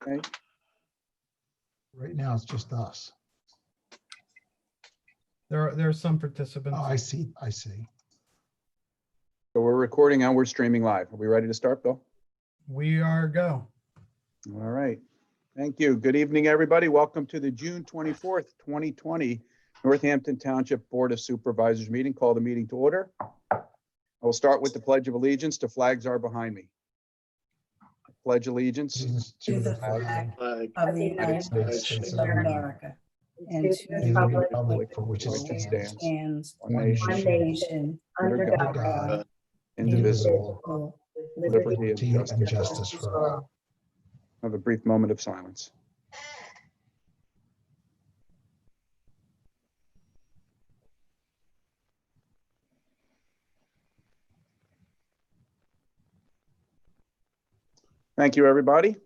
Okay. Right now, it's just us. There are some participants. Oh, I see. I see. So we're recording and we're streaming live. Are we ready to start, Bill? We are go. All right. Thank you. Good evening, everybody. Welcome to the June 24th, 2020 Northampton Township Board of Supervisors meeting. Call the meeting to order. I will start with the Pledge of Allegiance. The flags are behind me. Pledge allegiance To the flag of the United States of America, and to and the the republic republic for which it stands, one one nation, nation, under under God, God, indivisible, with liberty and liberty and justice. justice for all. Have a brief moment of silence. Thank you, everybody.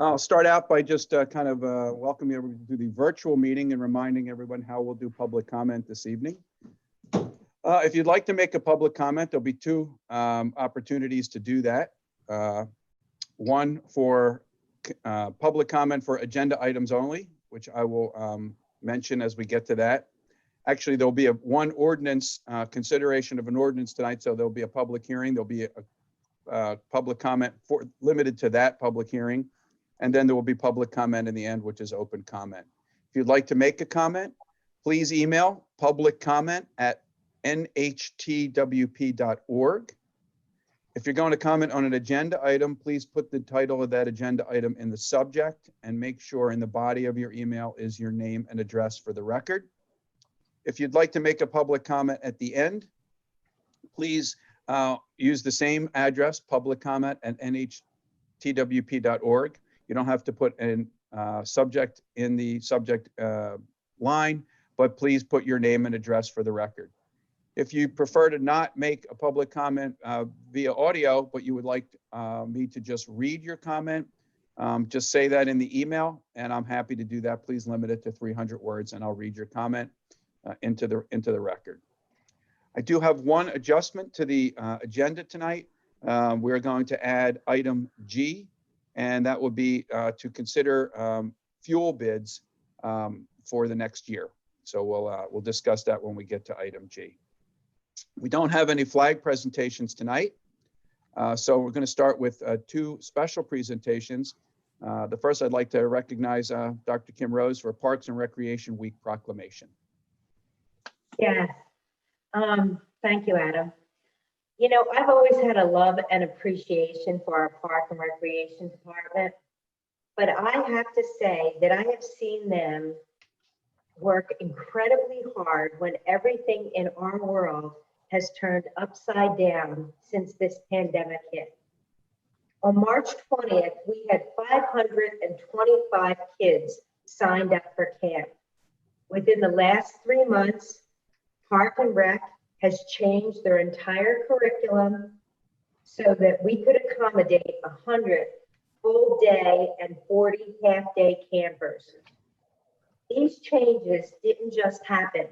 I'll start out by just kind of welcoming everyone to the virtual meeting and reminding everyone how we'll do public comment this evening. If you'd like to make a public comment, there'll be two opportunities to do that. One for public comment for agenda items only, which I will mention as we get to that. Actually, there'll be one ordinance, consideration of an ordinance tonight, so there'll be a public hearing. There'll be a public comment limited to that public hearing. And then there will be public comment in the end, which is open comment. If you'd like to make a comment, please email publiccomment@nhtwp.org. If you're going to comment on an agenda item, please put the title of that agenda item in the subject and make sure in the body of your email is your name and address for the record. If you'd like to make a public comment at the end, please use the same address, publiccomment@nhtwp.org. You don't have to put in subject in the subject line, but please put your name and address for the record. If you prefer to not make a public comment via audio, but you would like me to just read your comment, just say that in the email, and I'm happy to do that. Please limit it to 300 words, and I'll read your comment into the record. I do have one adjustment to the agenda tonight. We're going to add item G, and that would be to consider fuel bids for the next year. So we'll discuss that when we get to item G. We don't have any flag presentations tonight, so we're going to start with two special presentations. The first, I'd like to recognize Dr. Kim Rose for Parks and Recreation Week proclamation. Yes, thank you, Adam. You know, I've always had a love and appreciation for our Park and Recreation Department, but I have to say that I have seen them work incredibly hard when everything in our world has turned upside down since this pandemic hit. On March 20th, we had 525 kids signed up for camp. Within the last 3 months, Park and Rec has changed their entire curriculum so that we could accommodate 100 full day and 40 half day campers. These changes didn't just happen.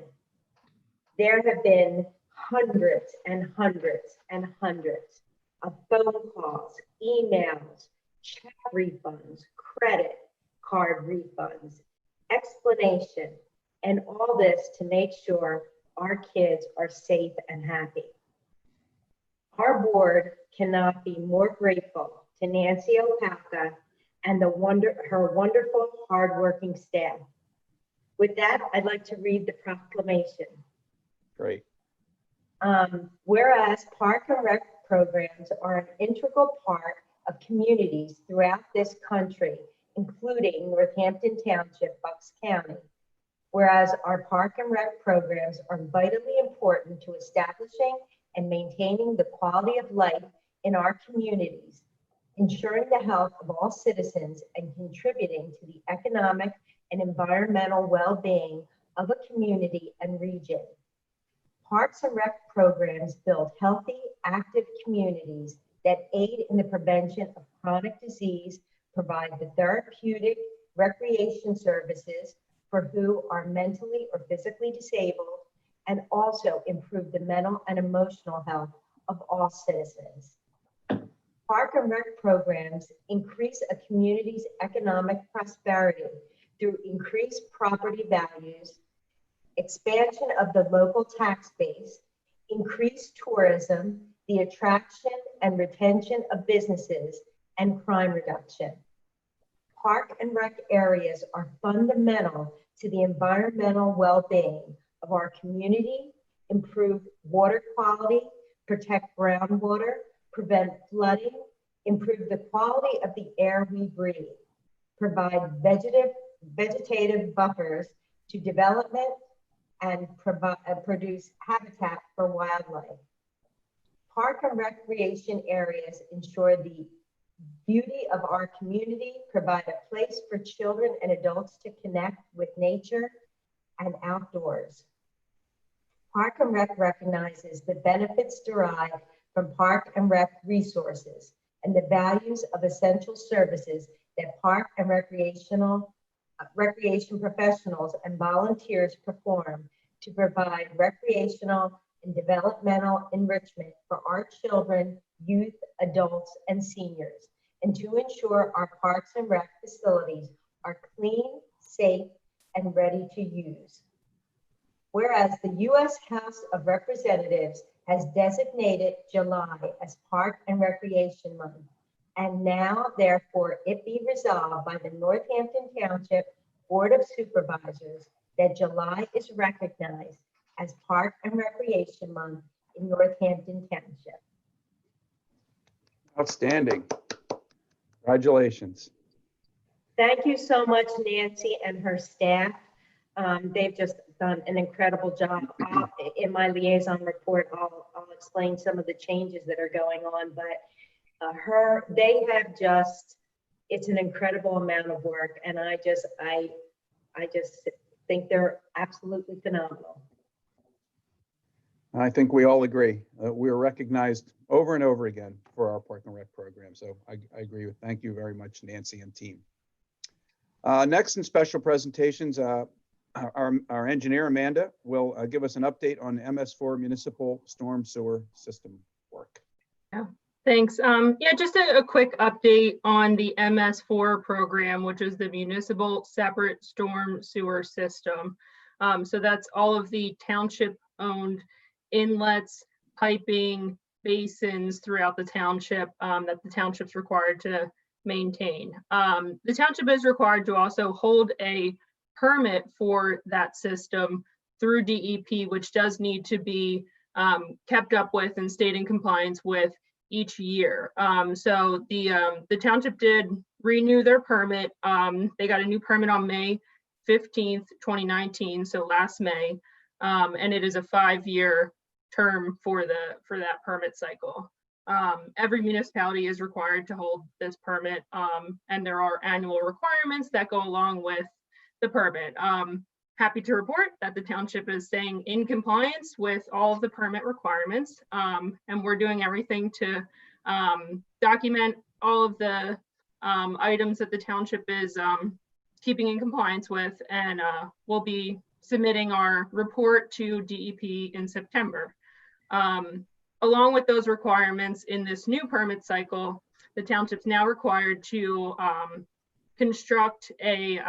There have been hundreds and hundreds and hundreds of phone calls, emails, check refunds, credit card refunds, explanation, and all this to make sure our kids are safe and happy. Our board cannot be more grateful to Nancy Hvac and her wonderful, hardworking staff. With that, I'd like to read the proclamation. Great. Whereas Park and Rec programs are an integral part of communities throughout this country, including Northampton Township, Bucks County. Whereas our Park and Rec programs are vitally important to establishing and maintaining the quality of life in our communities, ensuring the health of all citizens and contributing to the economic and environmental well-being of a community and region. Parks and Rec programs build healthy, active communities that aid in the prevention of chronic disease, provide the therapeutic recreation services for who are mentally or physically disabled, and also improve the mental and emotional health of all citizens. Park and rec programs increase a community's economic prosperity through increased property values, expansion of the local tax base, increased tourism, the attraction and retention of businesses, and crime reduction. Park and rec areas are fundamental to the environmental well-being of our community, improve water quality, protect groundwater, prevent flooding, improve the quality of the air we breathe, provide vegetative buffers to development, and produce habitat for wildlife. Park and recreation areas ensure the beauty of our community, provide a place for children and adults to connect with nature and outdoors. Park and Rec recognizes the benefits derived from park and rec resources and the values of essential services that park and recreation professionals and volunteers perform to provide recreational and developmental enrichment for our children, youth, adults, and seniors, and to ensure our parks and rec facilities are clean, safe, and ready to use. Whereas the U.S. House of Representatives has designated July as Park and Recreation Month, and now therefore it be resolved by the Northampton Township Board of Supervisors that July is recognized as Park and Recreation Month in Northampton Township. Outstanding. Congratulations. Thank you so much, Nancy and her staff. They've just done an incredible job. In my liaison report, I'll explain some of the changes that are going on, but they have just, it's an incredible amount of work, and I just think they're absolutely phenomenal. I think we all agree. We are recognized over and over again for our Park and Rec program. So I agree with, thank you very much, Nancy and team. Next in special presentations, our engineer, Amanda, will give us an update on MS4 municipal storm sewer system work. Yeah, thanks. Yeah, just a quick update on the MS4 program, which is the Municipal Separate Storm Sewer System. So that's all of the township-owned inlets, piping, basins throughout the township that the township's required to maintain. The township is required to also hold a permit for that system through DEP, which does need to be kept up with and stayed in compliance with each year. So the township did renew their permit. They got a new permit on May 15th, 2019, so last May, and it is a 5-year term for that permit cycle. Every municipality is required to hold this permit, and there are annual requirements that go along with the permit. Happy to report that the township is staying in compliance with all of the permit requirements, and we're doing everything to document all of the items that the township is keeping in compliance with, and we'll be submitting our report to DEP in September. Along with those requirements in this new permit cycle, the township's now required to construct a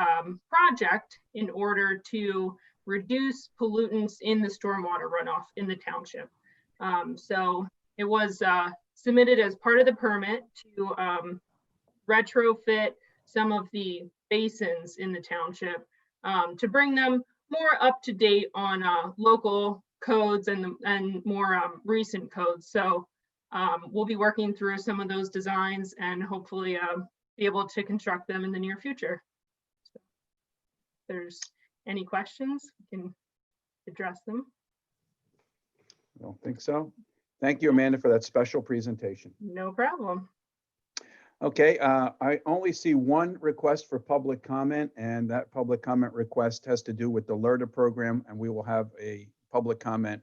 project in order to reduce pollutants in the stormwater runoff in the township. So it was submitted as part of the permit to retrofit some of the basins in the township to bring them more up to date on local codes and more recent codes. So we'll be working through some of those designs and hopefully be able to construct them in the near future. So if there's any questions, we can address them. I don't think so. Thank you, Amanda, for that special presentation. No problem. Okay, I only see one request for public comment, and that public comment request has to do with the LERTA program, and we will have a public comment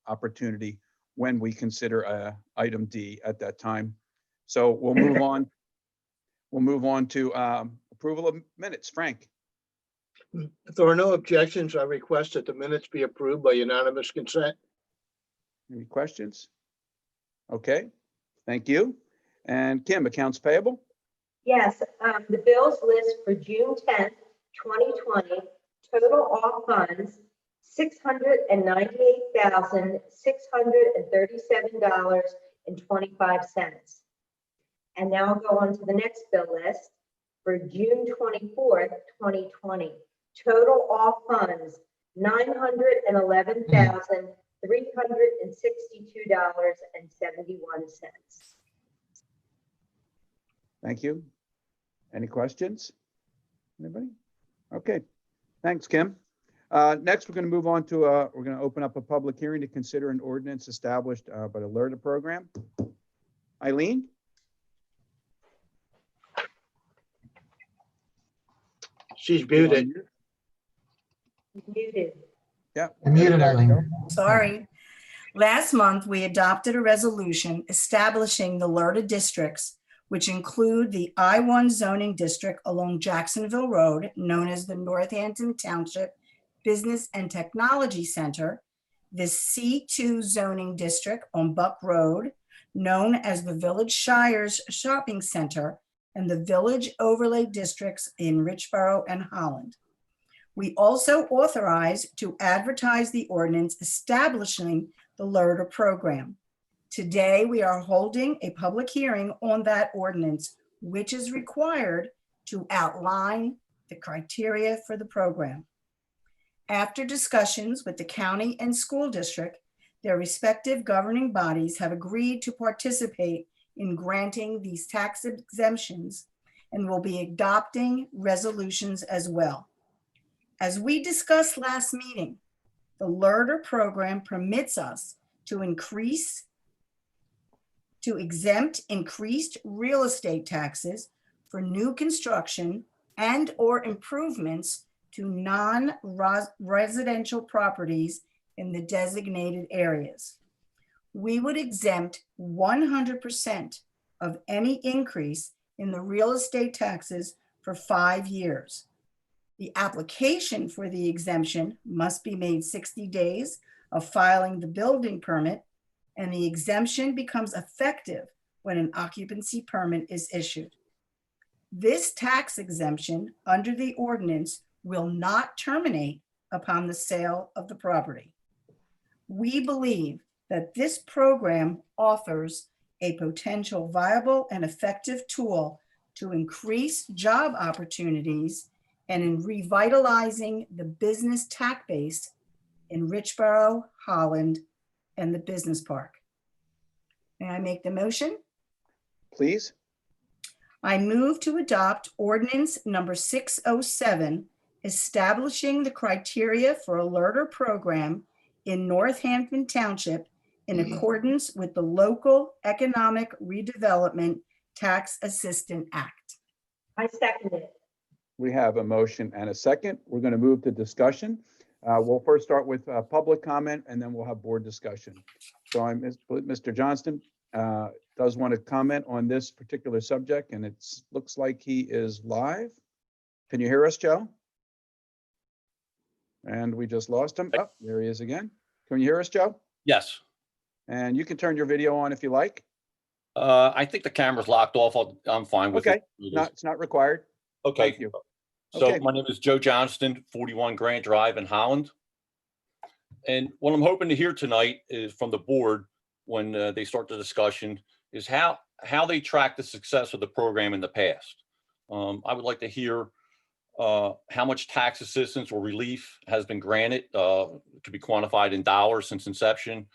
opportunity when we consider item D at that time. So we'll move on. We'll move on to approval of minutes. Frank. If there are no objections, I request that the minutes be approved by unanimous consent. Any questions? Okay, thank you. And Kim, accounts payable? Yes, the bills list for June 10th, 2020, total all funds, $698,637.25. And now I'll go on to the next bill list for June 24th, 2020. Total all funds, $911,362.71. Thank you. Any questions? Anybody? Okay, thanks, Kim. Next, we're going to move on to, we're going to open up a public hearing to consider an ordinance established by the LERTA program. Eileen? She's muted. Muted. Yeah. You're muted, Eileen. Sorry. Last month, we adopted a resolution establishing the LERTA districts, which include the I-1 zoning district along Jacksonville Road, known as the Northampton Township Business and Technology Center, the C2 zoning district on Buck Road, known as the Village Shires Shopping Center, and the Village Overlay districts in Richboro and Holland. We also authorize to advertise the ordinance establishing the LERTA program. Today, we are holding a public hearing on that ordinance, which is required to outline the criteria for the program. After discussions with the county and school district, their respective governing bodies have agreed to participate in granting these tax exemptions and will be adopting resolutions as well. As we discussed last meeting, the LERTA program permits us to exempt increased real estate taxes for new construction and or improvements to non-residential properties in the designated areas. We would exempt 100% of any increase in the real estate taxes for 5 years. The application for the exemption must be made 60 days of filing the building permit, and the exemption becomes effective when an occupancy permit is issued. This tax exemption under the ordinance will not terminate upon the sale of the property. We believe that this program offers a potential viable and effective tool to increase job opportunities and in revitalizing the business tax base in Richboro, Holland, and the business park. May I make the motion? Please. I move to adopt ordinance number 607, establishing the criteria for a LERTA program in Northampton Township in accordance with the Local Economic Redevelopment Tax Assistant Act. I second it. We have a motion and a second. We're going to move to discussion. We'll first start with public comment, and then we'll have board discussion. So Mr. Johnston does want to comment on this particular subject, and it looks like he is live. Can you hear us, Joe? And we just lost him. Oh, there he is again. Can you hear us, Joe? Yes. And you can turn your video on if you like. I think the camera's locked off. I'm fine with Okay. it. It's not required. Okay. Thank you. So Okay. my name is Joe Johnston, 41 Grant Drive in Holland. And what I'm hoping to hear tonight is from the board when they start the discussion is how they track the success of the program in the past. I would like to hear how much tax assistance or relief has been granted. It could be quantified in dollars since inception.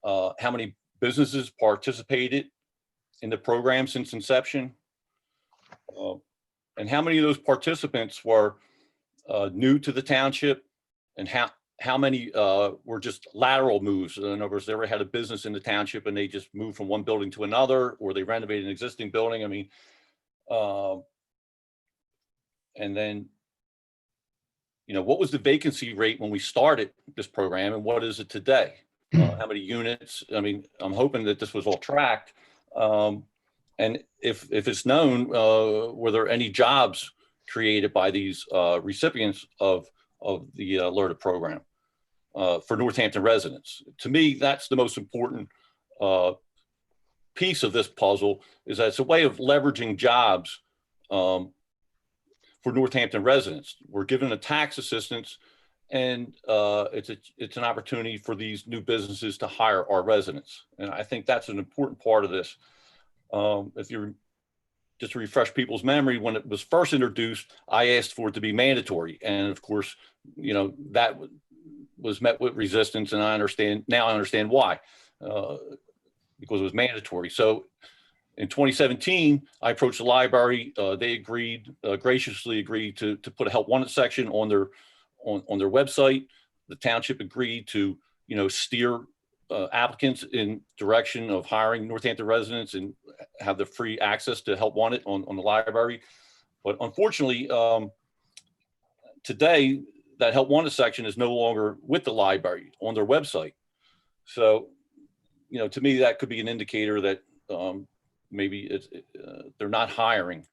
How many businesses participated in the program since inception? And how many of those participants were new to the township, and how many were just lateral moves? In other words, they ever had a business in the township and they just moved from one building to another, or they renovated an existing building. I mean, and then, what was the vacancy rate when we started this program, and what is it today? How many units? I mean, I'm hoping that this was all tracked. And if it's known, were there any jobs created by these recipients of the LERTA program for Northampton residents? To me, that's the most important piece of this puzzle is that it's a way of leveraging jobs for Northampton residents. We're given a tax assistance, and it's an opportunity for these new businesses to hire our residents. And I think that's an important part of this. If you're just to refresh people's memory, when it was first introduced, I asked for it to be mandatory. And of course, you know, that was met with resistance, and I understand why, because it was mandatory. So in 2017, I approached the library. They graciously agreed to put a help wanted section on their website. The township agreed to, you know, steer applicants in direction of hiring Northampton residents and have the free access to help wanted on the library. But unfortunately, today that help wanted section is no longer with the library on their website. So, you know, to me, that could be an indicator that maybe they're not hiring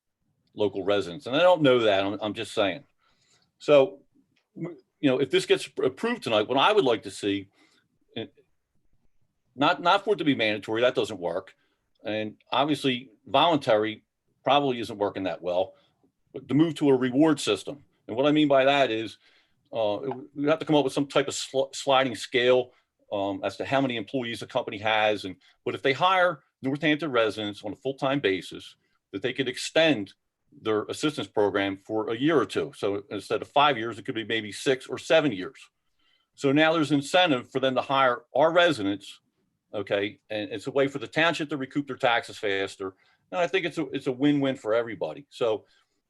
local residents. And I don't know that, I'm just saying. So, you know, if this gets approved tonight, what I would like to see, not for it to be mandatory, that doesn't work. And obviously voluntary probably isn't working that well, but to move to a reward system. And what I mean by that is we have to come up with some type of sliding scale as to how many employees a company has. But if they hire Northampton residents on a full-time basis, that they could extend their assistance program for a year or two. So instead of 5 years, it could be maybe 6 or 7 years. So now there's incentive for them to hire our residents. Okay, and it's a way for the township to recoup their taxes faster. And I think it's a win-win for everybody. So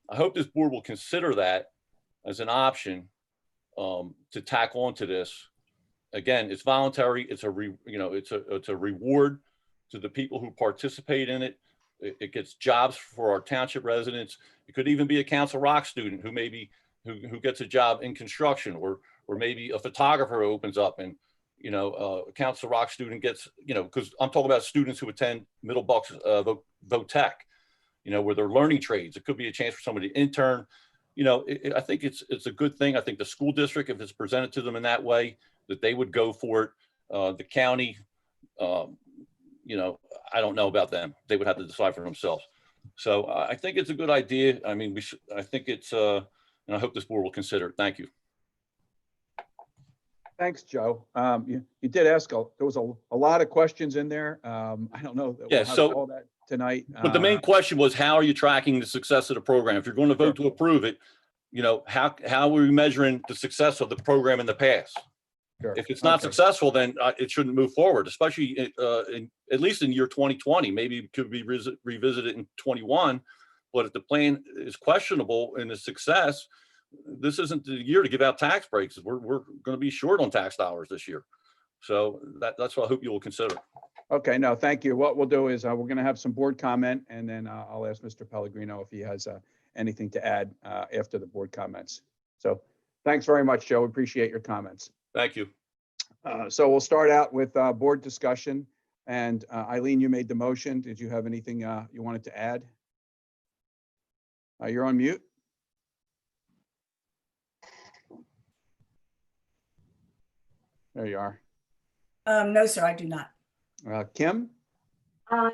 I hope this board will consider that as an option to tack on to this. Again, it's voluntary. It's a reward to the people who participate in it. It gets jobs for our township residents. It could even be a Council Rock student who who gets a job in construction, or maybe a photographer opens up and, you know, a Council Rock student gets, you know, because I'm talking about students who attend Middle Bucks Votech, you know, where they're learning trades. It could be a chance for somebody to intern. You know, I think it's a good thing. I think the school district, if it's presented to them in that way, that they would go for it. The county, you know, I don't know about them. They would have to decide for themselves. So I think it's a good idea. I mean, I think it's, and I hope this board will consider it. Thank you. Thanks, Joe. You did ask, there was a lot of questions in there. I don't know that we'll Yeah, have so- all that tonight. But the main question was, how are you tracking the success of the program? If you're going to vote to approve it, you know, how are we measuring the success of the program in the past? Sure. If it's not Okay. successful, then it shouldn't move forward, especially at least in year 2020. Maybe it could be revisited in 21. But if the plan is questionable in its success, this isn't the year to give out tax breaks. We're going to be short on tax dollars this year. So that's what I hope you will consider. Okay, no, thank you. What we'll do is we're going to have some board comment, and then I'll ask Mr. Pellegrino if he has anything to add after the board comments. So thanks very much, Joe. Appreciate your comments. Thank you. So we'll start out with board discussion. And Eileen, you made the motion. Did you have anything you wanted to add? You're on mute. There you are. No, sir, I do not. Kim? I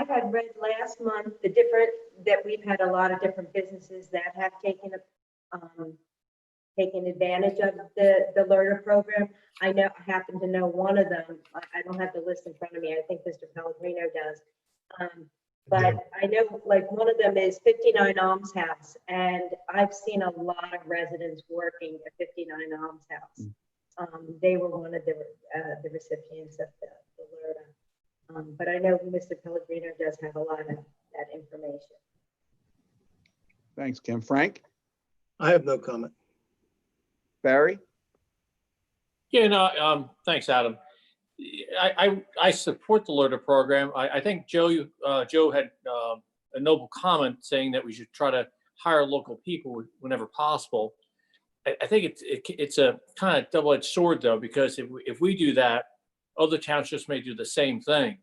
had read last month that we've had a lot of different businesses that have taken advantage of the learner program. I happen to know one of them. I don't have the list in front of me. I think Mr. Pellegrino does. But I know, like, one of them is 59 Alms House, and I've seen a lot of residents working at 59 Alms House. They were one of the recipients of the LERTA. But I know Mr. Pellegrino does have a lot of that information. Thanks, Kim. Frank? I have no comment. Barry? Yeah, no, thanks, Adam. I support the LERTA program. I think Joe had a noble comment saying that we should try to hire local people whenever possible. I think it's a kind of double-edged sword, though, because if we do that, other townships may do the same thing,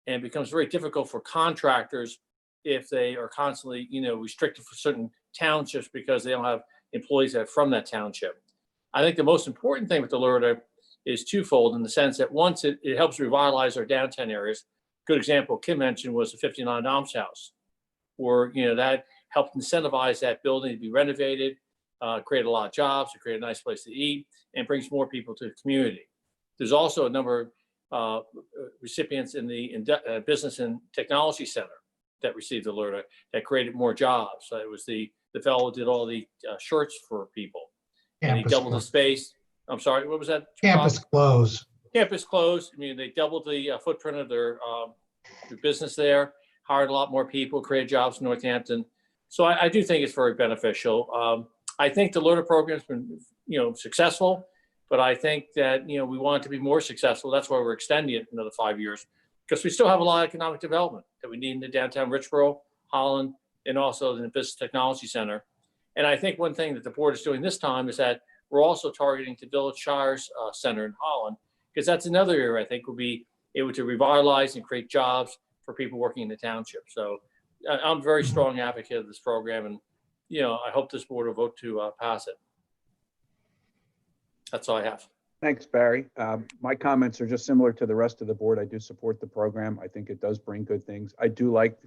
and it becomes very difficult for contractors if they are constantly, you know, restricted for certain townships because they don't have employees that are from that township. I think the most important thing with the LERTA is twofold, in the sense that once it helps revitalize our downtown areas, good example Kim mentioned was the 59 Alms House, where, that helped incentivize that building to be renovated, create a lot of jobs, to create a nice place to eat, and brings more people to the community. There's also a number of recipients in the Business and Technology Center that received the LERTA that created more jobs. So it was the fellow who did all the shirts for people. And he Campus doubled the close. space. I'm sorry, what was that? Campus close. Campus closed. I mean, they doubled the footprint of their business there, hired a lot more people, created jobs in Northampton. So I do think it's very beneficial. I think the LERTA program's been, successful, but I think that, we want it to be more successful. That's why we're extending it another 5 years, because we still have a lot of economic development that we need in the downtown Richboro, Holland, and also in the Business Technology Center. And I think one thing that the board is doing this time is that we're also targeting the Village Shires Center in Holland, because that's another area I think will be able to revitalize and create jobs for people working in the township. So I'm a very strong advocate of this program, and I hope this board will vote to pass it. That's all I have. Thanks, Barry. My comments are just similar to the rest of the board. I do support the program. I think it does bring good things. I do like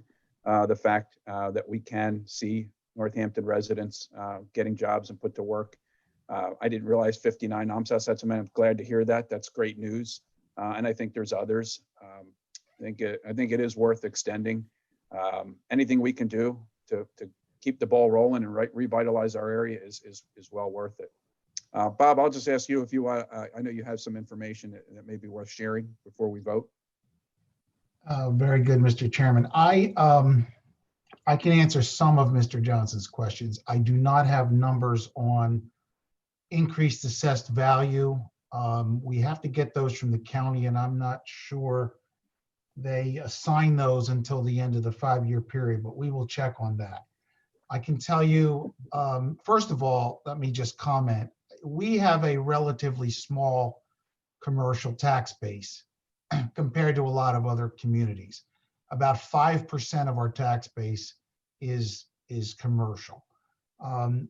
the fact that we can see Northampton residents getting jobs and put to work. I didn't realize 59 Alms House. I'm glad to hear that. That's great news. And I think there's others. I think it is worth extending. Anything we can do to keep the ball rolling and revitalize our area is well worth it. Bob, I'll just ask you if you want. I know you have some information that may be worth sharing before we vote. Very good, Mr. Chairman. I can answer some of Mr. Johnson's questions. I do not have numbers on increased assessed value. We have to get those from the county, and I'm not sure they assign those until the end of the 5-year period, but we will check on that. I can tell you, first of all, let me just comment. We have a relatively small commercial tax base compared to a lot of other communities. About 5% of our tax base is commercial.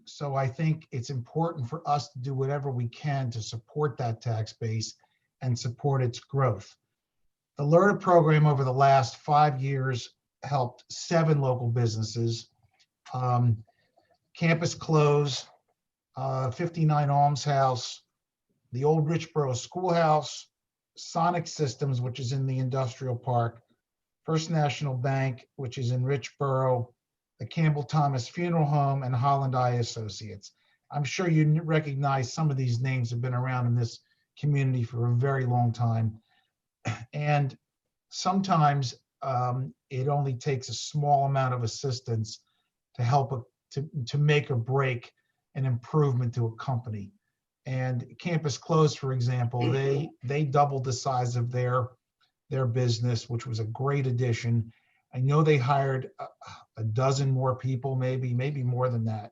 So I think it's important for us to do whatever we can to support that tax base and support its growth. The LERTA program over the last 5 years helped 7 local businesses. Campus Close, 59 Alms House, the old Richboro Schoolhouse, Sonic Systems, which is in the industrial park, First National Bank, which is in Richboro, the Campbell Thomas Funeral Home, and Holland Eye Associates. I'm sure you recognize some of these names have been around in this community for a very long time. And sometimes it only takes a small amount of assistance to help to make or break an improvement to a company. And Campus Close, for example, they doubled the size of their business, which was a great addition. I know they hired a dozen more people, maybe more than that.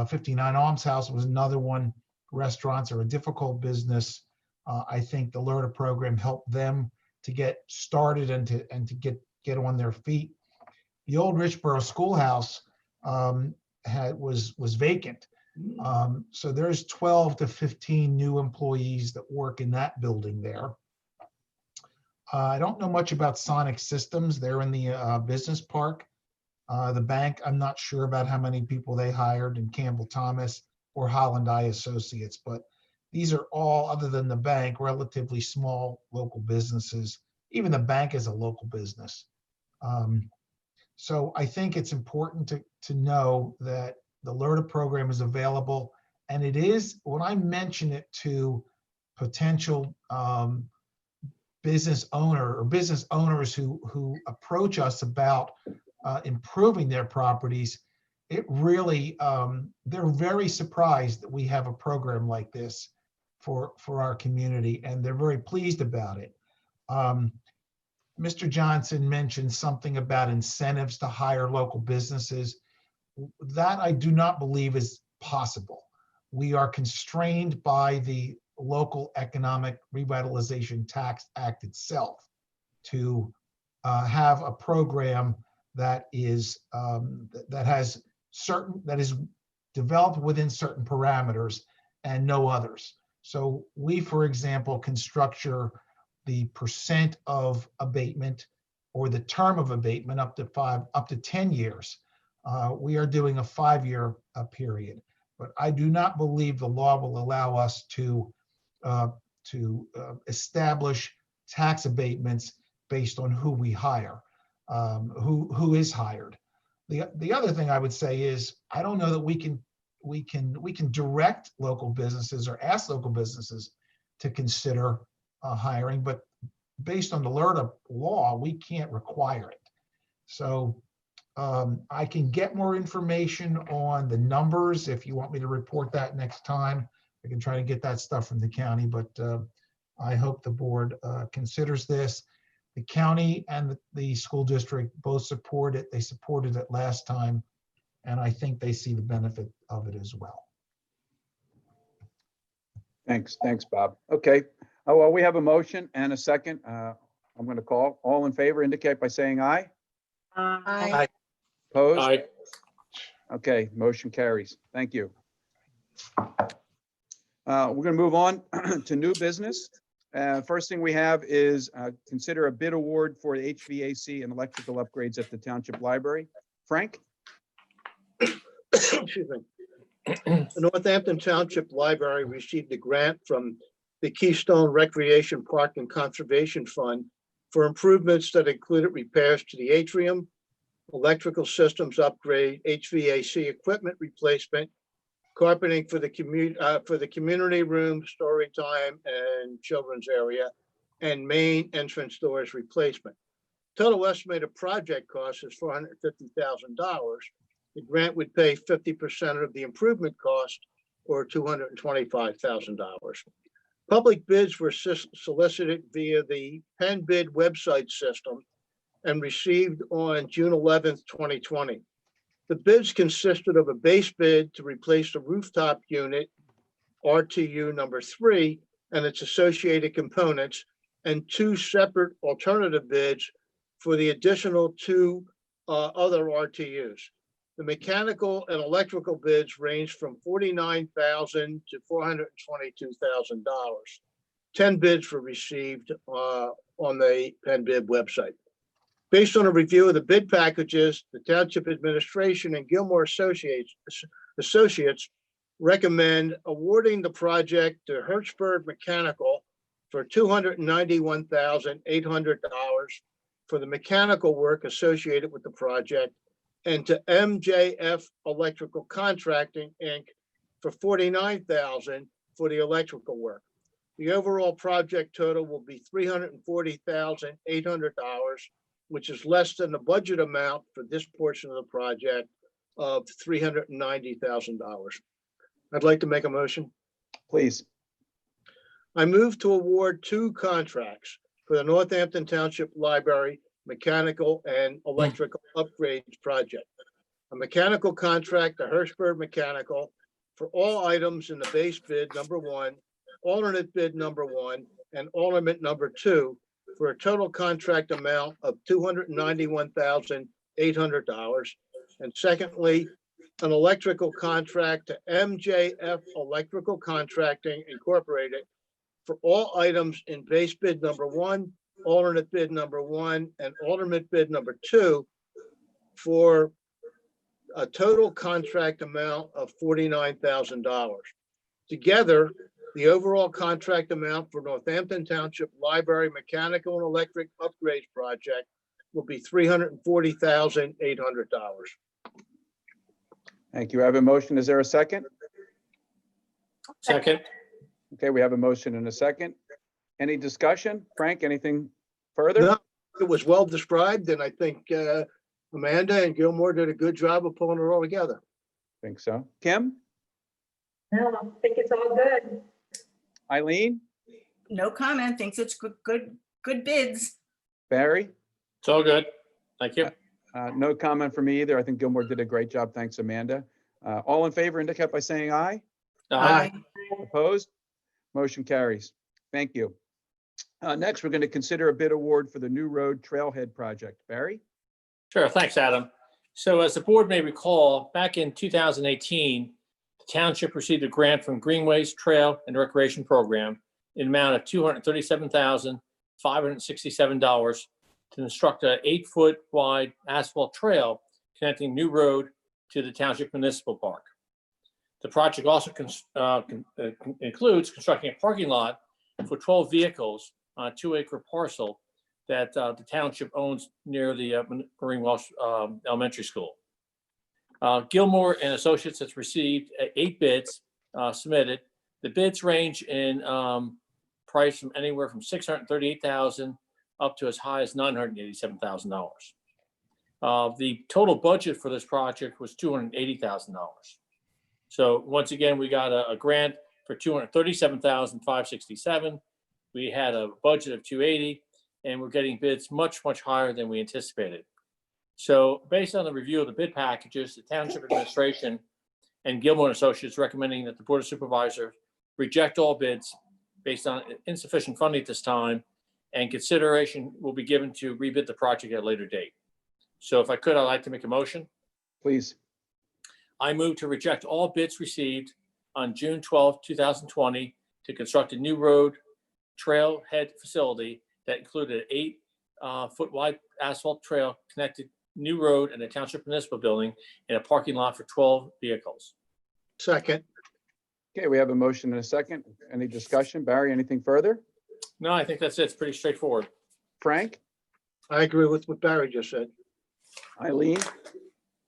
59 Alms House was another one. Restaurants are a difficult business. I think the LERTA program helped them to get started and to get on their feet. The old Richboro Schoolhouse was vacant. So there's 12 to 15 new employees that work in that building there. I don't know much about Sonic Systems. They're in the business park. The bank, I'm not sure about how many people they hired in Campbell Thomas or Holland Eye Associates, but these are all, other than the bank, relatively small local businesses. Even the bank is a local business. So I think it's important to know that the LERTA program is available, and it is, when I mention it to potential business owner or business owners who approach us about improving their properties, it really, they're very surprised that we have a program like this for our community, and they're very pleased about it. Mr. Johnson mentioned something about incentives to hire local businesses. That I do not believe is possible. We are constrained by the Local Economic Revitalization Tax Act itself to have a program that is developed within certain parameters and no others. So we, for example, can structure the percent of abatement or the term of abatement up to 10 years. We are doing a 5-year period, but I do not believe the law will allow us to establish tax abatements based on who we hire, who is hired. The other thing I would say is, I don't know that we can direct local businesses or ask local businesses to consider hiring, but based on the LRTA law, we can't require it. So I can get more information on the numbers if you want me to report that next time. I can try to get that stuff from the county, but I hope the board considers this. The county and the school district both support it. They supported it last time, and I think they see the benefit of it as well. Thanks, Bob. Okay, well, we have a motion and a second. I'm going to call. All in favor indicate by saying aye. Aye. Opposed? Aye. Okay, motion carries. Thank you. We're going to move on to new business. First thing we have is consider a bid award for the HVAC and electrical upgrades at the Township Library. Frank? Excuse me. The Northampton Township Library received a grant from the Keystone Recreation Park and Conservation Fund for improvements that included repairs to the atrium, electrical systems upgrade, HVAC equipment replacement, carpeting for the community room, story time, and children's area, and main entrance doors replacement. Total estimated project cost is $450,000. The grant would pay 50% of the improvement cost, or $225,000. Public bids were solicited via the Penn Bid website system and received on June 11th, 2020. The bids consisted of a base bid to replace the rooftop unit, RTU number 3, and its associated components, and 2 separate alternative bids for the additional 2 other RTUs. The mechanical and electrical bids ranged from $49,000 to $422,000. 10 bids were received on the Penn Bid website. Based on a review of the bid packages, the Township Administration and Gilmore Associates recommend awarding the project to Hertzberg Mechanical for $291,800 for the mechanical work associated with the project, and to MJF Electrical Contracting, Inc. for $49,000 for the electrical work. The overall project total will be $340,800, which is less than the budget amount for this portion of the project of $390,000. I'd like to make a motion. Please. I move to award 2 contracts for the Northampton Township Library mechanical and electrical upgrades project. A mechanical contract to Hertzberg Mechanical for all items in the base bid number 1, alternate bid number 1, and alternate number 2 for a total contract amount of $291,800. And secondly, an electrical contract to MJF Electrical Contracting Incorporated for all items in base bid number 1, alternate bid number 1, and alternate bid number 2 for a total contract amount of $49,000. Together, the overall contract amount for Northampton Township Library Mechanical and Electric Upgrades Project will be $340,800. Thank you. I have a motion. Is there a second? Second. Okay, we have a motion and a second. Any discussion? Frank, anything further? No, it was well described, and I think Amanda and Gilmore did a good job of pulling it all together. Think so. Kim? No, I think it's all good. Eileen? No comment. Thinks it's good bids. Barry? It's all good. Thank you. No comment from me either. I think Gilmore did a great job. Thanks, Amanda. All in favor indicate by saying aye. Aye. Opposed? Motion carries. Thank you. Next, we're going to consider a bid award for the New Road Trailhead project. Barry? Sure. Thanks, Adam. So as the board may recall, back in 2018, the township received a grant from Greenways Trail and Recreation Program in amount of $237,567 to to construct a 8-foot wide asphalt trail connecting New Road to the Township Municipal Park. The project also includes constructing a parking lot for 12 vehicles on a 2-acre parcel that the township owns near the Marine Welsh Elementary School. Gilmore and Associates has received 8 bids submitted. The bids range in price from anywhere from $638,000 up to as high as $987,000. The total budget for this project was $280,000. So once again, we got a grant for $237,567. We had a budget of $280, and we're getting bids much, much higher than we anticipated. So based on the review of the bid packages, the Township Administration and Gilmore and Associates recommending that the Board of Supervisors reject all bids based on insufficient funding at this time, and consideration will be given to rebid the project at a later date. So if I could, I'd like to make a motion. Please. I move to reject all bids received on June 12, 2020 to construct a new road trailhead facility that included an 8-foot wide asphalt trail connected New Road and the Township Municipal Building in a parking lot for 12 vehicles. Second. Okay, we have a motion and a second. Any discussion? Barry, anything further? No, I think that's it. It's pretty straightforward. Frank? I agree with what Barry just said. Eileen?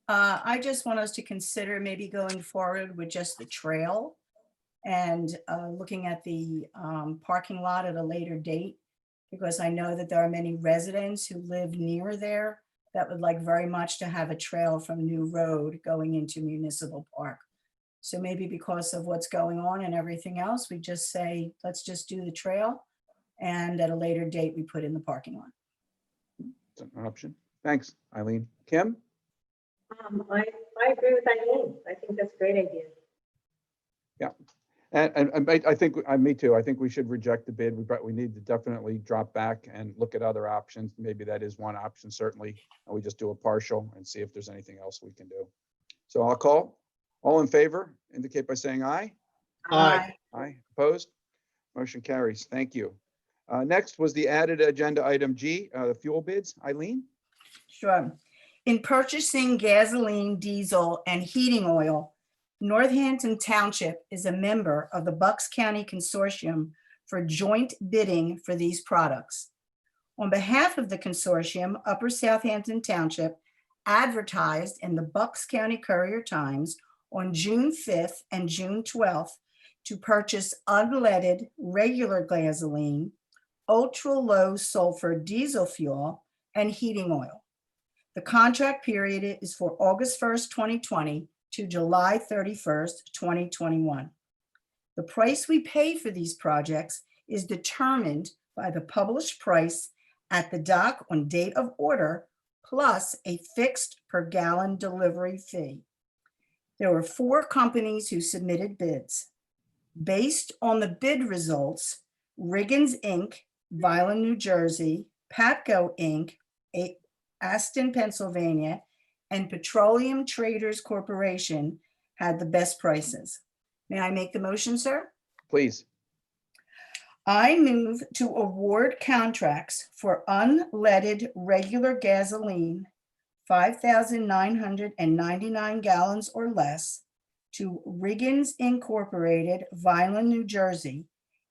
I just want us to consider maybe going forward with just the trail and looking at the parking lot at a later date, because I know that there are many residents who live near there that would like very much to have a trail from New Road going into Municipal Park. So maybe because of what's going on and everything else, we just say, let's just do the trail, and at a later date, we put in the parking lot. It's an option. Thanks, Eileen. Kim? I agree with Eileen. I think that's a great idea. And I think, me too, I think we should reject the bid. We need to definitely drop back and look at other options. Maybe that is one option, certainly. And we just do a partial and see if there's anything else we can do. So I'll call. All in favor, indicate by saying aye. Aye. Aye. Opposed? Motion carries. Thank you. Next was the added agenda item G, the fuel bids. Eileen? Sure. In purchasing gasoline, diesel, and heating oil, Northampton Township is a member of the Bucks County Consortium for joint bidding for these products. On behalf of the consortium, Upper Southampton Township advertised in the Bucks County Courier-Times on June 5th and June 12th to purchase unleaded regular gasoline, ultra-low sulfur diesel fuel, and heating oil. The contract period is for August 1st, 2020 to July 31st, 2021. The price we pay for these projects is determined by the published price at the dock on date of order, plus a fixed per gallon delivery fee. There were 4 companies who submitted bids. Based on the bid results, Riggins Inc., Violin, New Jersey, Patco Inc., Aston, Pennsylvania, and Petroleum Traders Corporation had the best prices. May I make the motion, sir? Please. I move to award contracts for unleaded regular gasoline, 5,999 gallons or less, to Riggins Incorporated, Violin, New Jersey,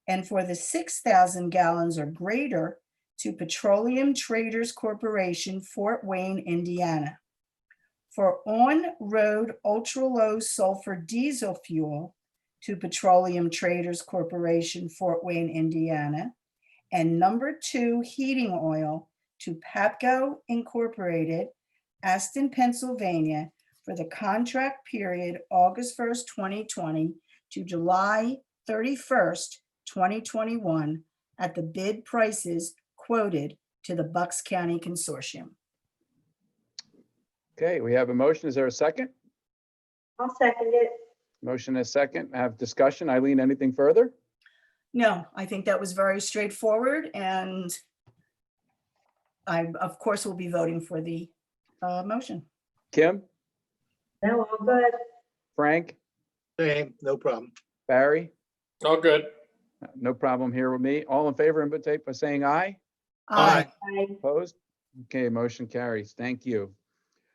and for the 6,000 gallons or greater to Petroleum Traders Corporation, Fort Wayne, Indiana. For on-road ultra-low sulfur diesel fuel to Petroleum Traders Corporation, Fort Wayne, Indiana, and number 2 heating oil to Patco Incorporated, Aston, Pennsylvania, for the contract period August 1st, 2020 to July 31st, 2021 at the bid prices quoted to the Bucks County Consortium. Okay, we have a motion. Is there a second? I'll second it. Motion is second. Have discussion. Eileen, anything further? No, I think that was very straightforward, and I, of course, will be voting for the motion. Kim? No, all good. Frank? Same, no problem. Barry? All good. No problem here with me. All in favor, indicate by saying aye. Aye. Aye. Opposed? Okay, motion carries. Thank you.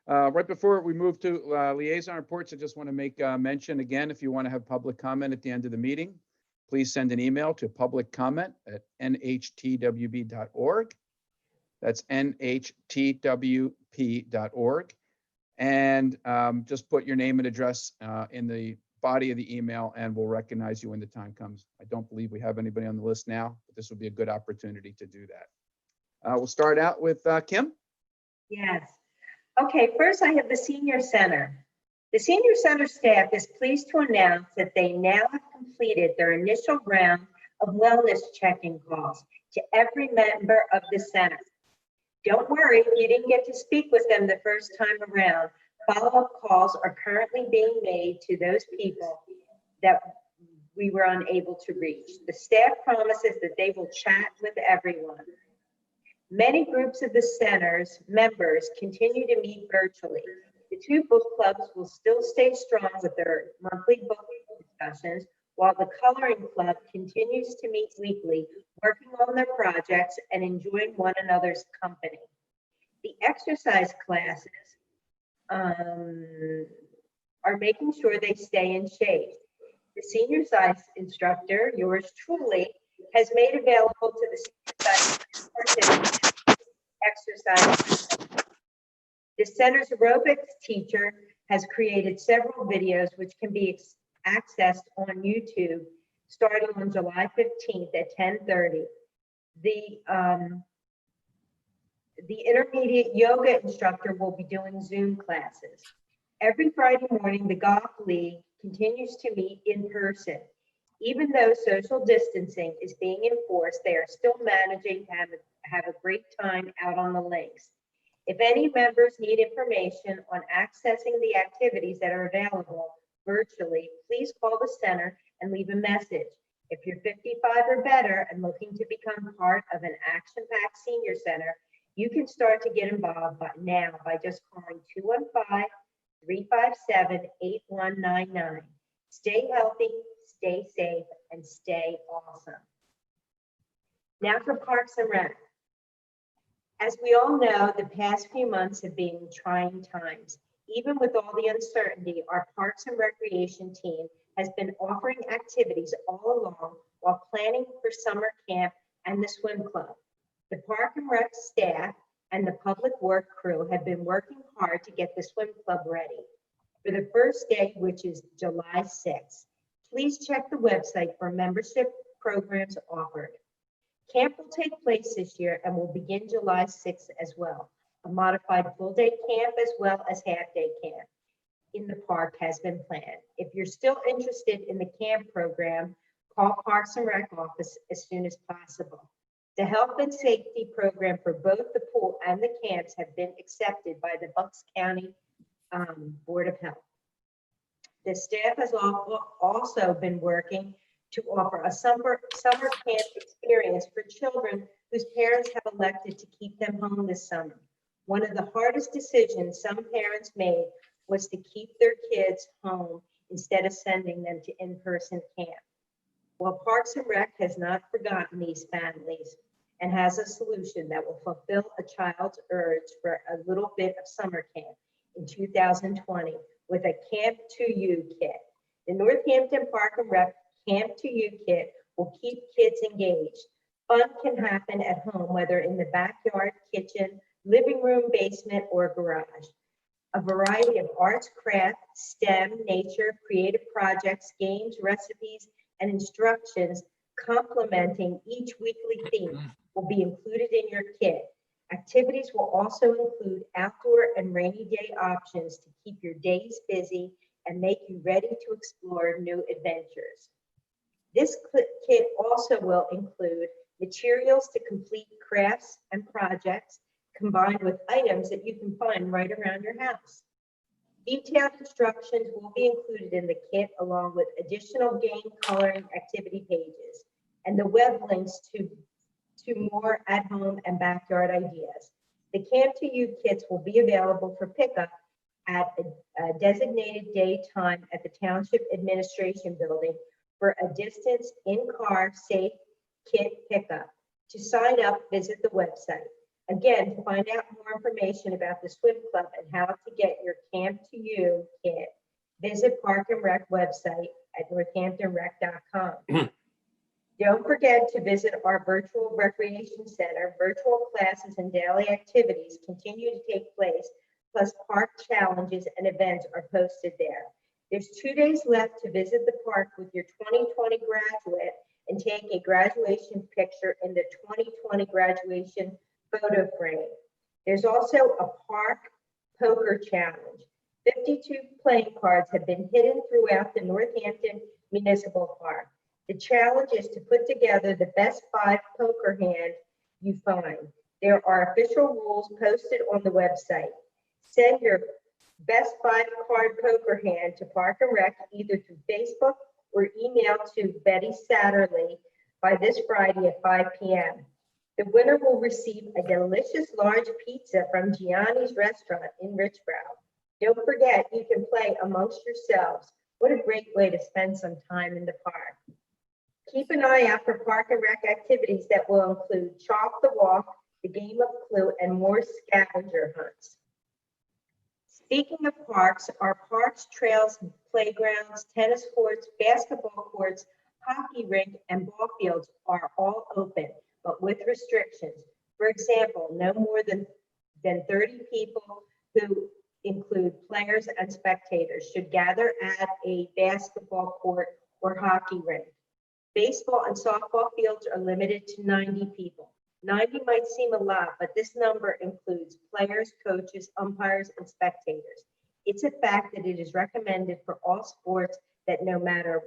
Right before we move to liaison reports, I just want to make mention again, if you want to have public comment at the end of the meeting, please send an email to publiccomment@nhtwb.org. That's nhtwp.org. And just put your name and address in the body of the email, and we'll recognize you when the time comes. I don't believe we have anybody on the list now, but this will be a good opportunity to do that. We'll start out with Kim. Yes. Okay, first I have the Senior Center. The Senior Center staff is pleased to announce that they now have completed their initial round of wellness checking calls to every member of the center. Don't worry if you didn't get to speak with them the first time around. Follow-up calls are currently being made to those people that we were unable to reach. The staff promises that they will chat with everyone. Many groups of the center's members continue to meet virtually. The two book clubs will still stay strong with their monthly book discussions, while the coloring club continues to meet weekly, working on their projects and enjoying one another's company. The exercise classes are making sure they stay in shape. The senior size instructor, yours truly, has made available to the senior size exercise. The center's aerobics teacher has created several videos which can be accessed on YouTube starting on July 15th at 10:30. The intermediate yoga instructor will be doing Zoom classes. Every Friday morning, the golf league continues to meet in person. Even though social distancing is being enforced, they are still managing to have a great time out on the links. If any members need information on accessing the activities that are available virtually, please call the center and leave a message. If you're 55 or better and looking to become part of an action-packed senior center, you can start to get involved now by just calling 215-357-8199. Stay healthy, stay safe, and stay awesome. Now for Parks and Rec. As we all know, the past few months have been trying times. Even with all the uncertainty, our Parks and Recreation team has been offering activities all along while planning for summer camp and the swim club. The Park and Rec staff and the public work crew have been working hard to get the swim club ready for the first day, which is July 6th. Please check the website for membership programs offered. Camp will take place this year and will begin July 6th as well. A modified full-day camp as well as half-day camp in the park has been planned. If you're still interested in the camp program, call Parks and Rec office as soon as possible. The health and safety program for both the pool and the camps have been accepted by the Bucks County Board of Health. The staff has also been working to offer a summer camp experience for children whose parents have elected to keep them home this summer. One of the hardest decisions some parents made was to keep their kids home instead of sending them to in-person camp. Well, Parks and Rec has not forgotten these families and has a solution that will fulfill a child's urge for a little bit of summer camp in 2020 with a Camp to You kit. The Northampton Park and Rec Camp to You kit will keep kids engaged. Fun can happen at home, whether in the backyard, kitchen, living room, basement, or garage. A variety of arts, crafts, STEM, nature, creative projects, games, recipes, and instructions complementing each weekly theme will be included in your kit. Activities will also include outdoor and rainy day options to keep your days busy and make you ready to explore new adventures. This kit also will include materials to complete crafts and projects combined with items that you can find right around your house. Detailed instructions will be included in the kit along with additional game coloring activity pages and the web links to more at-home and backyard ideas. The Camp to You kits will be available for pickup at a designated day time at the Township Administration Building for a distance in-car safe kit pickup. To sign up, visit the website. Again, to find out more information about the swim club and how to get your Camp to You kit, visit Park and Rec website at northamptonrec.com. Don't forget to visit our virtual recreation center. Virtual classes and daily activities continue to take place, plus park challenges and events are posted there. There's 2 days left to visit the park with your 2020 graduate and take a graduation picture in the 2020 graduation photo frame. There's also a park poker challenge. 52 playing cards have been hidden throughout the Northampton Municipal Park. The challenge is to put together the best 5 poker hand you find. There are official rules posted on the website. Send your best 5 card poker hand to Park and Rec either through Facebook or email to Betty Satterley by this Friday at 5 p.m. The winner will receive a delicious large pizza from Gianni's restaurant in Richborough. Don't forget, you can play amongst yourselves. What a great way to spend some time in the park. Keep an eye out for Park and Rec activities that will include Chalk the Walk, the Game of Clue, and more scavenger hunts. Speaking of parks, our parks, trails, playgrounds, tennis courts, basketball courts, hockey rink, and ball fields are all open, but with restrictions. For example, no more than 30 people, who include players and spectators, should gather at a basketball court or hockey rink. Baseball and softball fields are limited to 90 people. 90 might seem a lot, but this number includes players, coaches, umpires, and spectators. It's a fact that it is recommended for all sports that no matter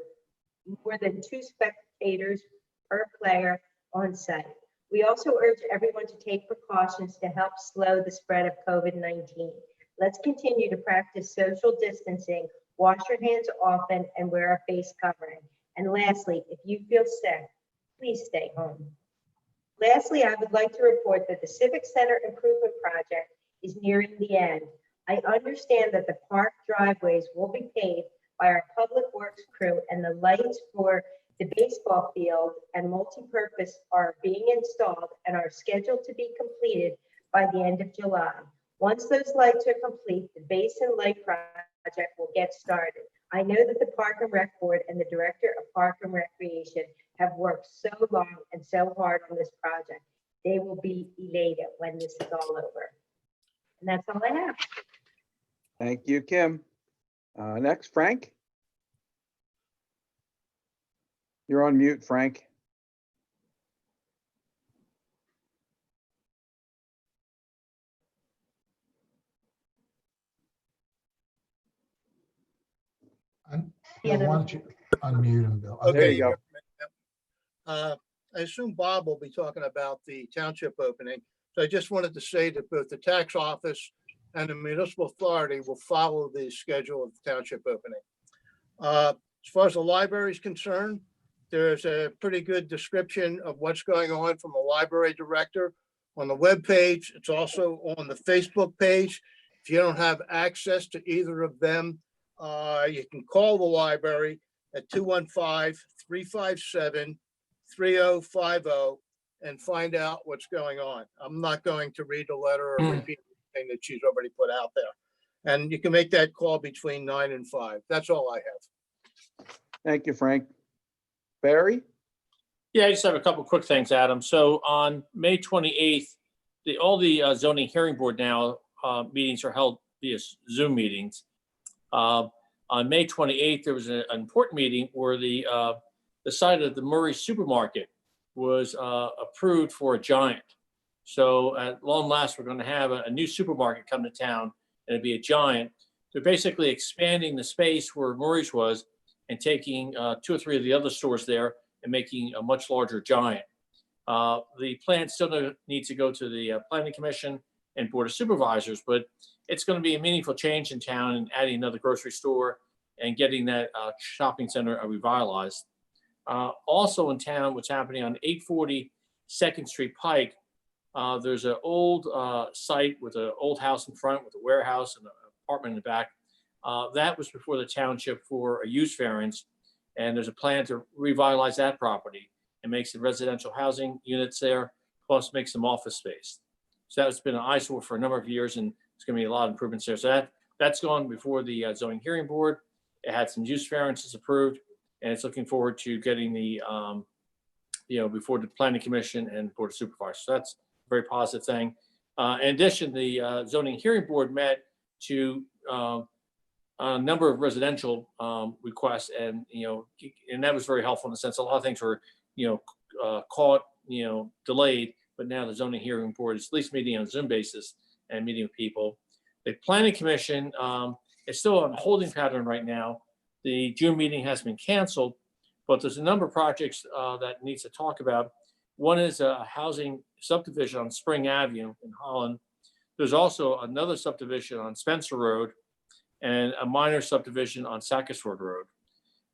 more than 2 spectators per player on site. We also urge everyone to take precautions to help slow the spread of COVID-19. Let's continue to practice social distancing, wash your hands often, and wear a face covering. And lastly, if you feel sick, please stay home. Lastly, I would like to report that the Civic Center Improvement Project is nearing the end. I understand that the park driveways will be paved by our Public Works crew, and the lights for the baseball field and multi-purpose are being installed and are scheduled to be completed by the end of July. Once those lights are complete, the Basin Light Project will get started. I know that the Park and Rec Board and the Director of Park and Recreation have worked so long and so hard on this project. They will be elated when this is all over. And that's all I have. Thank you, Kim. Next, Frank. You're on mute, Frank. Bill, why don't you unmute him, Bill? There you go. I assume Bob will be talking about the township opening. So I just wanted to say that both the tax office and the municipal authority will follow the schedule of the township opening. As far as the library is concerned, there's a pretty good description of what's going on from a library director on the webpage. It's also on the Facebook page. If you don't have access to either of them, you can call the library at 215-357-3050 and find out what's going on. I'm not going to read the letter or repeat anything that she's already put out there. And you can make that call between 9 and 5. That's all I have. Thank you, Frank. Barry? Yeah, I just have a couple quick things, Adam. So on May 28th, all the zoning hearing board now meetings are held via Zoom meetings. On May 28th, there was an important meeting where the site of the Murray Supermarket was approved for a giant. So at long last, we're going to have a new supermarket come to town, and it'd be a giant. They're basically expanding the space where Murray's was and taking 2 or 3 of the other stores there and making a much larger giant. The plan still needs to go to the Planning Commission and Board of Supervisors, but it's going to be a meaningful change in town and adding another grocery store and getting that shopping center revitalized. Also in town, what's happening on 840 2nd Street Pike, there's an old site with an old house in front with a warehouse and an apartment in the back. That was before the township for a use variance, and there's a plan to revitalize that property and make some residential housing units there, plus make some office space. So that's been an eyesore for a number of years, and it's going to be a lot of improvements there. So that's gone before the zoning hearing board. It had some use variances approved, and it's looking forward to getting the, before the planning commission and board of supervisors. So that's a very positive thing. In addition, the zoning hearing board met to a number of residential requests, and that was very helpful in the sense a lot of things were caught, delayed, but now the zoning hearing board is at least meeting on a Zoom basis and meeting with people. The planning commission is still on a holding pattern right now. The June meeting has been canceled, but there's a number of projects that needs to talk about. One is a housing subdivision on Spring Avenue in Holland. There's also another subdivision on Spencer Road and a minor subdivision on Sackisford Road.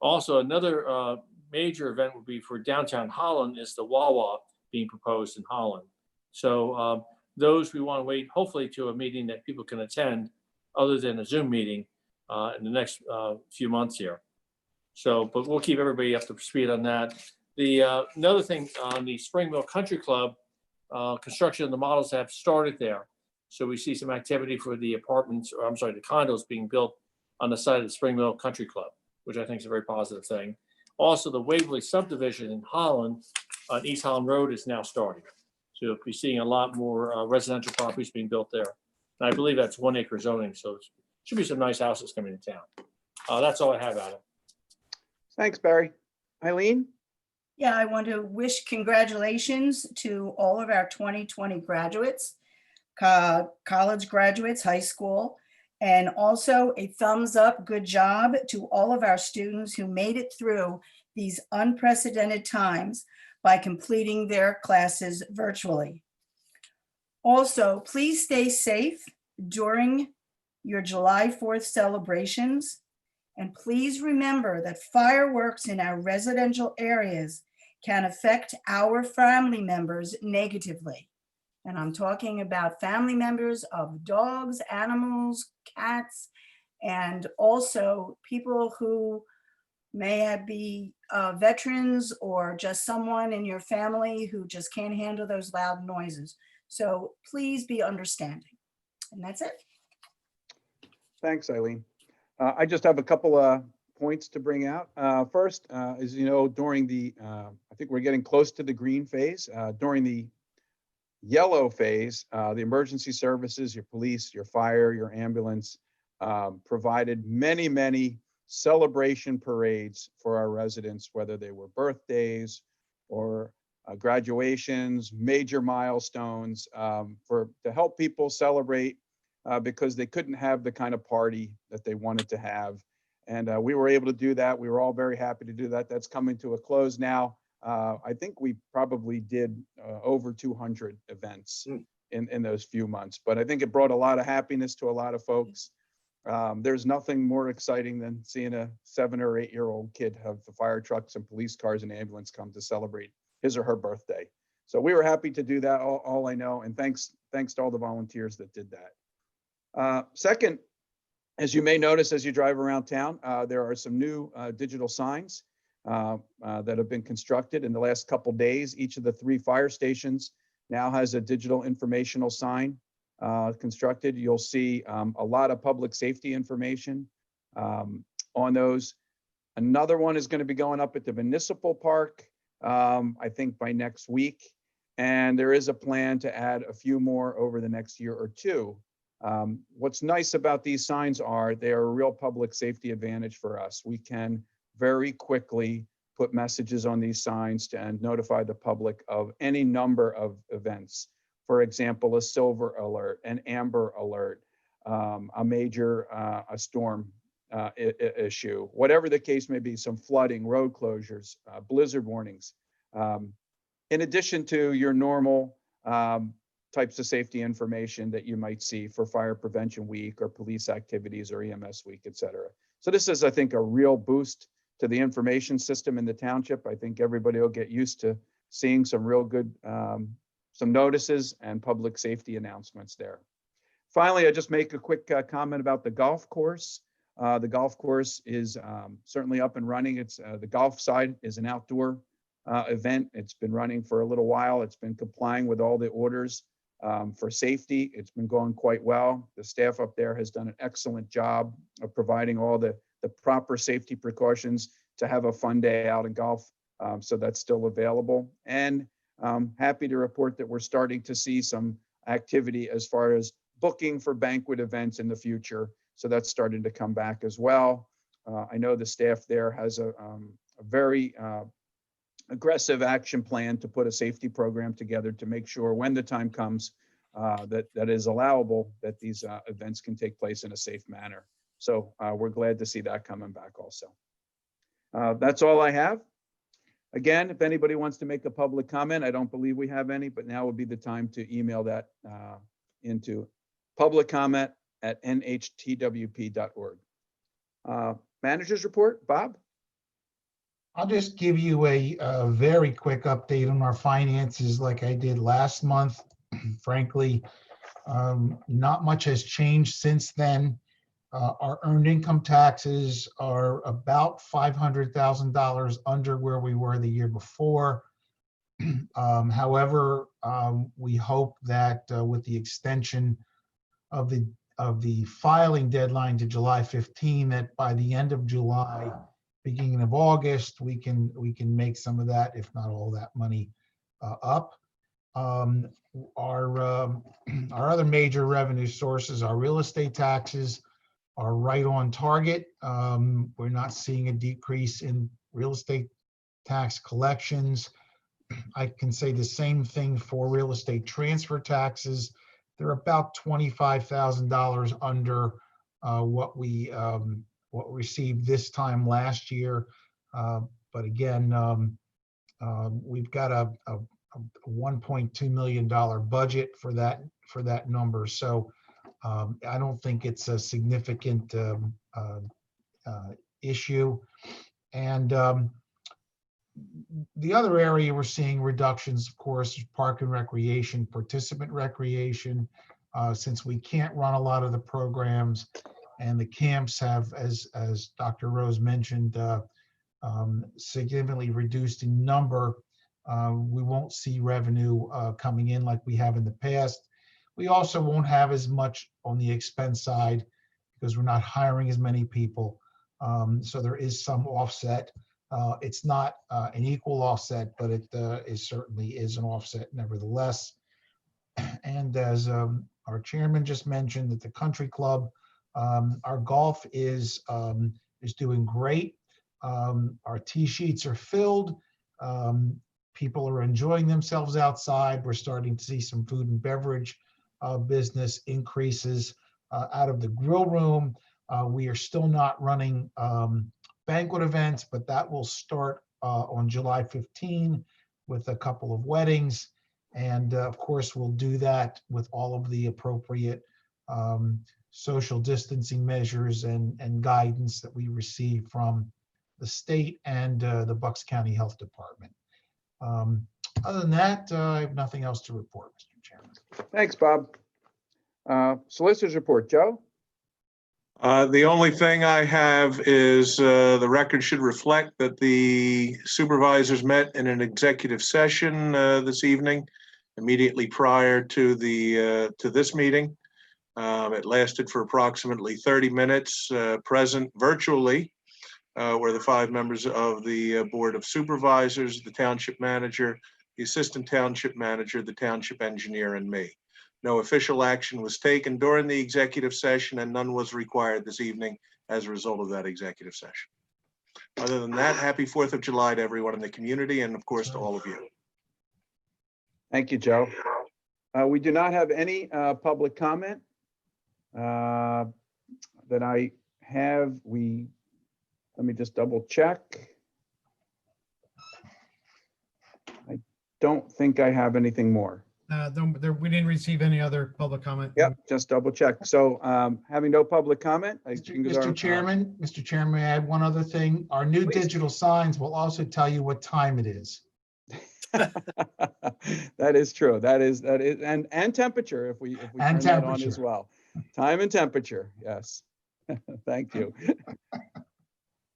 Also, another major event would be for downtown Holland is the Wawa being proposed in Holland. So those we want to wait, hopefully, to a meeting that people can attend other than a Zoom meeting in the next few months here. So, but we'll keep everybody up to speed on that. The another thing on the Springville Country Club, construction of the models have started there. So we see some activity for the apartments, or I'm sorry, the condos being built on the side of the Springville Country Club, which I think is a very positive thing. Also, the Waverly subdivision in Holland on East Holland Road is now starting. So you'll be seeing a lot more residential properties being built there. And I believe that's 1 acre zoning, so it should be some nice houses coming to town. That's all I have, Adam. Thanks, Barry. Eileen? Yeah, I want to wish congratulations to all of our 2020 graduates, college graduates, high school, and also a thumbs up, good job to all of our students who made it through these unprecedented times by completing their classes virtually. Also, please stay safe during your July 4th celebrations. And please remember that fireworks in our residential areas can affect our family members negatively. And I'm talking about family members of dogs, animals, cats, and also people who may be veterans or just someone in your family who just can't handle those loud noises. So please be understanding. And that's it. Thanks, Eileen. I just have a couple of points to bring out. First, as you know, during the, I think we're getting close to the green phase. During the yellow phase, the emergency services, your police, your fire, your ambulance, provided many celebration parades for our residents, whether they were birthdays or graduations, major milestones, to help people celebrate because they couldn't have the kind of party that they wanted to have. And we were able to do that. We were all very happy to do that. That's coming to a close now. I think we probably did over 200 events in those few months, but I think it brought a lot of happiness to a lot of folks. There's nothing more exciting than seeing a 7 or 8 year old kid have the fire trucks and police cars and ambulance come to celebrate his or her birthday. So we were happy to do that, all I know, and thanks to all the volunteers that did that. Second, as you may notice as you drive around town, there are some new digital signs that have been constructed in the last couple days. Each of the 3 fire stations now has a digital informational sign constructed. You'll see a lot of public safety information on those. Another one is going to be going up at the municipal park, I think by next week. And there is a plan to add a few more over the next year or two. What's nice about these signs are they are a real public safety advantage for us. We can very quickly put messages on these signs and notify the public of any number of events. For example, a silver alert, an amber alert, a major a storm issue, whatever the case may be, some flooding, road closures, blizzard warnings. In addition to your normal types of safety information that you might see for Fire Prevention Week or police activities or EMS Week, et cetera. So this is, I think, a real boost to the information system in the township. I think everybody will get used to seeing some real good, some notices and public safety announcements there. Finally, I just make a quick comment about the golf course. The golf course is certainly up and running. It's the golf side is an outdoor event. It's been running for a little while. It's been complying with all the orders for safety. It's been going quite well. The staff up there has done an excellent job of providing all the proper safety precautions to have a fun day out in golf. So that's still available. And happy to report that we're starting to see some activity as far as booking for banquet events in the future. So that's starting to come back as well. I know the staff there has a very aggressive action plan to put a safety program together to make sure when the time comes that is allowable, that these events can take place in a safe manner. So we're glad to see that coming back also. That's all I have. Again, if anybody wants to make a public comment, I don't believe we have any, but now would be the time to email that into publiccomment@nhtwp.org. Managers report, Bob? I'll just give you a very quick update on our finances like I did last month. Frankly, not much has changed since then. Our earned income taxes are about $500,000 under where we were the year before. However, we hope that with the extension of the filing deadline to July 15, that by the end of July, beginning of August, we can make some of that, if not all that money up. Our other major revenue sources, our real estate taxes, are right on target. We're not seeing a decrease in real estate tax collections. I can say the same thing for real estate transfer taxes. They're about $25,000 under what we received this time last year. But again, we've got a $1.2 million budget for that number. So I don't think it's a significant issue. And the other area we're seeing reductions, of course, is park and recreation, participant recreation. Since we can't run a lot of the programs and the camps have, as Dr. Rose mentioned, significantly reduced in number, we won't see revenue coming in like we have in the past. We also won't have as much on the expense side because we're not hiring as many people. So there is some offset. It's not an equal offset, but it certainly is an offset nevertheless. And as our chairman just mentioned, at the country club, our golf is doing great. Our tee sheets are filled. People are enjoying themselves outside. We're starting to see some food and beverage business increases out of the grill room. We are still not running banquet events, but that will start on July 15 with a couple of weddings. And of course, we'll do that with all of the appropriate social distancing measures and guidance that we receive from the state and the Bucks County Health Department. Other than that, I have nothing else to report, Mr. Chairman. Thanks, Bob. Solicitors report, Joe? The only thing I have is the record should reflect that the supervisors met in an executive session this evening, immediately prior to this meeting. It lasted for approximately 30 minutes. Present virtually were the 5 members of the Board of Supervisors, the Township Manager, the Assistant Township Manager, the Township Engineer, and me. No official action was taken during the executive session, and none was required this evening as a result of that executive session. Other than that, happy 4th of July to everyone in the community, and of course to all of you. Thank you, Joe. We do not have any public comment that I have. Let me just double check. I don't think I have anything more. We didn't receive any other public comment. Yep, just double check. So having no public comment. Mr. Chairman, may I add one other thing? Our new digital signs will also tell you what time it is. That is true. That is, and temperature if we turn that on as well. Time and temperature, yes. Thank you.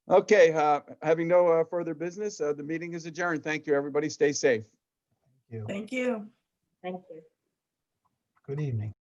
Okay, having no further business, the meeting is adjourned. Thank you, everybody. Stay safe. Thank you. Thank you. Thank you. Good evening.